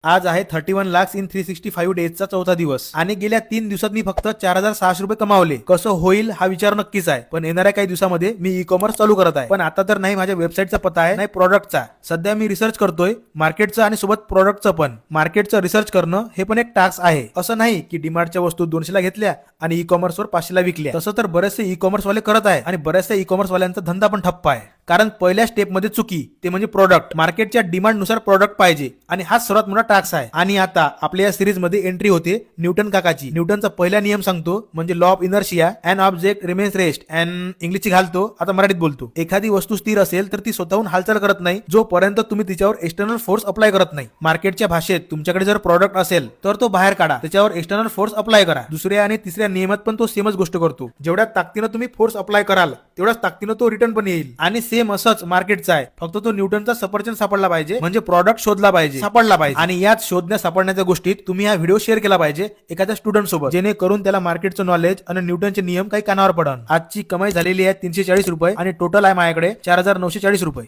आज आहे 31 लाख इन 365 डेजचा चौथा दिवस आणि गेल्या 3 दिवसात मी फक्त 4600 रुपये कमावले. कसं होईल हा विचार नक्कीच आहे, पण येणाऱ्या काही दिवसामध्ये मी ई कॉमर्स चालू करत आहे. पण आता तर नाही माझ्या वेबसाईटचा पत्ता आहे नाही प्रॉडक्टचा. सध्या मी रिसर्च करतोय मार्केटचा आणि सोबत प्रॉडक्टचं पण. मार्केटचं रिसर्च करणं हे पण एक टास्क आहे. असं नाही की डीमार्टच्या वस्तू 200 ला घेतल्या आणि ई कॉमर्सवर 500 ला विकल्या. तसं तर बरेचसे ई कॉमर्स वाले करत आहे आणि बऱ्याचशा ई कॉमर्स वाल्यांचा धंदा पण ठप्प आहे. कारण पहिल्या स्टेपमध्ये चुकी ते म्हणजे प्रॉडक्ट. मार्केटच्या डिमांडनुसार प्रॉडक्ट पाहिजे आणि हा सर्वात मोठा टास्क आहे. आणि आता आपल्या या सिरीज मध्ये एंट्री होते न्यूटन काकाची. न्यूटनचा पहिला नियम सांगतो म्हणजे law of inertia. An object remains rest and इंग्लिशची घालतो आता मराठीत बोलतो. एखादी वस्तू स्थिर असेल तर ती स्वतःहून हालचाल करत नाही जोपर्यंत तुम्ही तिच्यावर एक्सटर्नल फोर्स अप्लाय करत नाही. मार्केटच्या भाषेत तुमच्याकडे जर प्रॉडक्ट असेल तर तो बाहेर काढा, त्याच्यावर एक्सटर्नल फोर्स अप्लाय करा. दुसऱ्या आणि तिसऱ्या नियमात पण तो सेमच गोष्ट करतो. जेवढ्या ताकदीनं तुम्ही फोर्स अप्लाय कराल तेवढ्याच ताकदीनं तो रिटर्न पण येईल. आणि सेम असंच मार्केटचा आहे, फक्त तो न्यूटनचा सफरचंद सापडला पाहिजे म्हणजे प्रॉडक्ट शोधला पाहिजे, सापडला पाहिजे. आणि याच शोधण्या सापडण्याच्या गोष्टीत तुम्ही हा व्हिडिओ शेअर केला पाहिजे एखाद्या स्टुडंट सोबत, जेणेकरून त्याला मार्केटचं नॉलेज आणि न्यूटनचे नियम काही कानावर पडन. आजची कमाई झालेली आहे 340 रुपये आणि टोटल आहे माझ्याकडे 4940 रुपये.